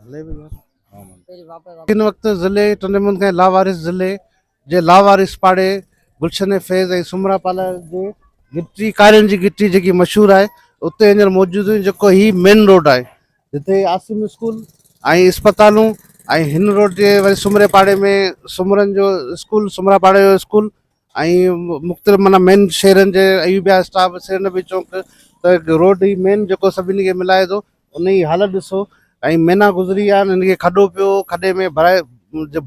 हले भी यार इन वक्त ज़िले टंडेमुंद के लावारिस ज़िले जे लावारिस पाड़े गुलशन फैज़ ऐं सुमरापाला जे गिटी कारनि जी गिटी जेकी मशहूरु आहे उते हींअर मौजूदु हुई जेको ही मेन रोड आहे जिते आसिम स्कूल ऐं अस्पतालूं ऐं हिन रोड जे वरी सुमरे पाड़े में सुमरन जो स्कूल सुमरापाड़े जो स्कूल ऐं मुख़्तलिफ़ माना मेन शहरनि जे अयूबिया स्टाफ सिरनबी चौक त रोड ई मेन जेको सभिनी खे मिलाए थो उन जी हालत ॾिसो ऐं महीना गुज़री विया आहिनि हिनखे खॾो पियो खॾे में भराए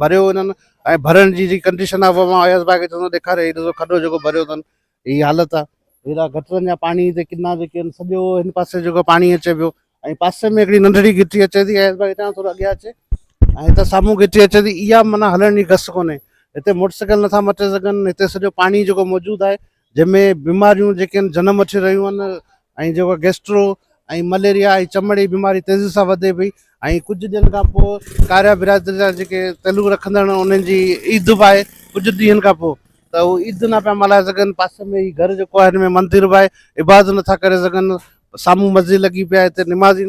भरियो हिननि ऐं भरण जी कंडीशन आहे उहा मां अयास भाई खे चवंदो ॾेखारे हीउ ॾिसो खॾो जेको भरियो अथनि हीअ हालत आहे हेॾा गटरनि जा पाणी हिते किना जेके आहिनि सॼो हिन पासे जेको पाणी अचे पियो ऐं पासे में हिकिड़ी नंढड़ी गिटी अचे थी अयास भाई हितां थोरो अॻियां अचे ऐं हिते साम्हूं गिटी अचे थी इहा माना हलण जी घस कोन्हे हिते मोटरसाइकिल नथा मटे सघनि हिते सॼो पाणी जेको मौजूदु आहे जंहिंमें बीमारियूं जेके आहिनि जनम वठी रहियूं आहिनि ऐं जेको गैस्ट्रो ऐं मलेरिया ऐं चमड़ी जी बीमारी तेज़ी सां वधे पई ऐं कुझु ॾींहंनि खां पोइ कार्या बिरादरी जा जेके तेलुगु रखंदा आहिनि उन्हनि जी ईद बि आहे कुझु ॾींहंनि खां पोइ त उहो ईद न पिया मल्हाए सघनि पासे में ई घर जेको आहे हिन में मंदर बि आहे इबादत नथा करे सघनि साम्हूं मस्जिद लॻी पिया हिते निमाज़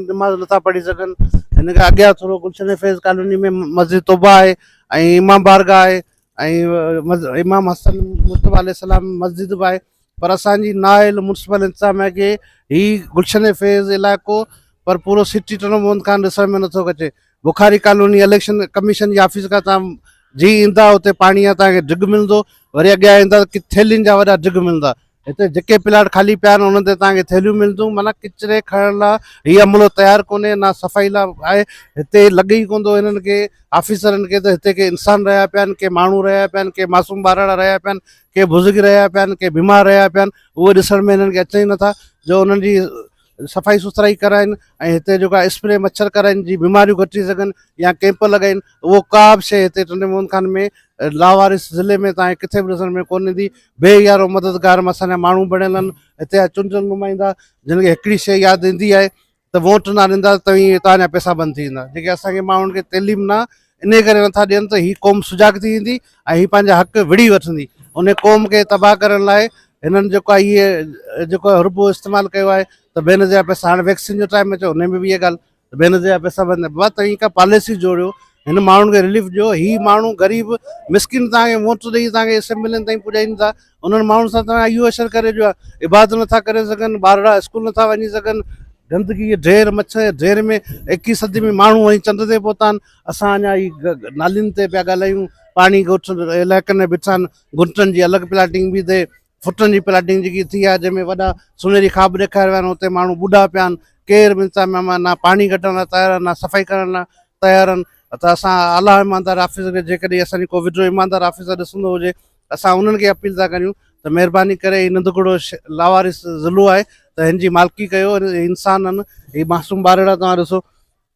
नथा पढ़ी सघनि हिन खां अॻियां थोरो गुलशन फैज़ कॉलोनी में मस्जिद तौबा आहे ऐं इमाम बारगाह आहे ऐं इमाम हसन मुस्तफ़ा अलैहिस्सलाम मस्जिद बि आहे पर असांजी नाइल मुनसिपल इंतज़ाम आहे की ही गुलशन फैज़ इलाइक़ो पर पूरो सिटी टनोमोन खां ॾिसण में नथो अचे बुखारी कॉलोनी इलेक्शन कमीशन जी ऑफिस खां तव्हां जी ईंदा हुते पाणी जा तव्हांखे ढिग मिलंदो वरी अॻियां ईंदा त थैलियुनि जा वॾा ढिग मिलंदा हिते जेके प्लाट ख़ाली पिया आहिनि उन्हनि ते तव्हांखे थैलियूं मिलंदियूं माना किचिरे खणण लाइ हीअ अमलो तयारु कोन्हे ना सफ़ाई लाइ आहे हिते लॻे ई कोन थो हिननि खे ऑफिसरनि खे त हिते के इंसान रहिया पिया आहिनि के माण्हू रहिया पिया आहिनि के मासूम ॿारड़ा रहिया पिया आहिनि के बुज़ुर्ग रहिया पिया आहिनि के बीमार रहिया पिया आहिनि उहे ॾिसण में हिननि खे अचे ई नथा जो उन्हनि जी सफ़ाई सुथराई कराइनि ऐं हिते जेको आहे स्प्रे मच्छर कराइनि जी बीमारियूं घटी सघनि या कैंप लॻाइनि उहो का बि शइ हिते टंडेमुन खान में लावारिस ज़िले में तव्हांखे किथे बि ॾिसण में कोन ईंदी बेयारो मददगार असांजा माण्हू बणियल आहिनि हिते जा चुंडल नुमाइंदा जिन खे हिकिड़ी शइ यादि ईंदी आहे त वोट न ॾींदा त ई तव्हांजा पैसा बंदि थी वेंदा जेके असांखे माण्हुनि खे तइलीम न इन करे नथा ॾियनि त हीअ क़ौम सुजाॻ थी ईंदी ऐं हीअ पंहिंजा हक़ विड़ी वठंदी उन क़ौम खे तबाह करण लाइ हिननि जेको आहे इहे जेको रुपो इस्तेमालु कयो आहे त बेनज़ जा पैसा हाणे वैक्सीन जो टाइम अचो हुन में बि इहा ॻाल्हि त बेनज़ जा पैसा बंदि बाबा तव्हां का पॉलिसी जोड़ियो हिन माण्हुनि खे रिलीफ ॾियो ही माण्हू ग़रीब मिसकिन तव्हांखे वोट ॾेई तव्हांखे असेंबलियुनि ताईं पुॼाइनि था उन्हनि माण्हुनि सां तव्हां इहो असरु करे ॾियो आहे इबादत नथा करे सघनि ॿारड़ा स्कूल नथा वञी सघनि गंदगी ढेर मच्छर ढेर में 21 सदी में माण्हू वञी चंड ते पहुता आहिनि असां अञा ई नालियुनि ते पिया ॻाल्हायूं पाणी ॻोठ इलाइक़नि में बीठा आहिनि गुंटनि जी अलॻि प्लाटिंग बि थिए फुटनि जी प्लाटिंग जेकी थी आहे जंहिंमें वॾा सुनहरी ख़्वाब ॾेखारिया विया आहिनि हुते माण्हू ॿुढा पिया आहिनि केरु मिंसा में ना पाणी कढण लाइ तयारु आहिनि ना सफ़ाई करण लाइ तयारु आहिनि त असां आला ईमानदार ऑफिसर खे जेकॾहिं असांजी को विड्रो ईमानदार ऑफिसर ॾिसंदो हुजे असां उन्हनि खे अपील था करियूं त महिरबानी करे हीउ नंढिड़ो लावारिस ज़िलो आहे त हिन जी मालिकी कयो इंसान आहिनि हीअ मासूम ॿारड़ा तव्हां ॾिसो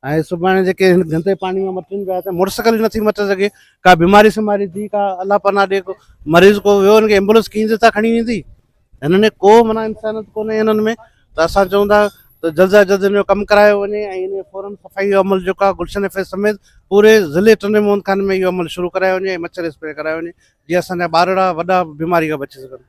ऐं सुभाणे जेके हिन गंदे पाणी में मटनि पिया त मोटरसाइकिल नथी मटे सघे का बीमारी सिमारी थी का अलाह पनाह ॾे को मरीज़ को वियो हुनखे एम्बुलेंस कीअं त खणी वेंदी हिननि को माना इंसानियत कोन्हे हिननि में त असां चऊं था त जल्द सां जल्द हिन जो कमु करायो वञे ऐं हिन फौरन सफ़ाई जो अमल जेको आहे गुलशन फैज़ समेत पूरे ज़िले टंडेमुन खान में इहो अमल शुरू करायो वञे ऐं मच्छर स्प्रे करायो वञे जीअं असांजा ॿारड़ा वॾा बीमारी खां बची सघनि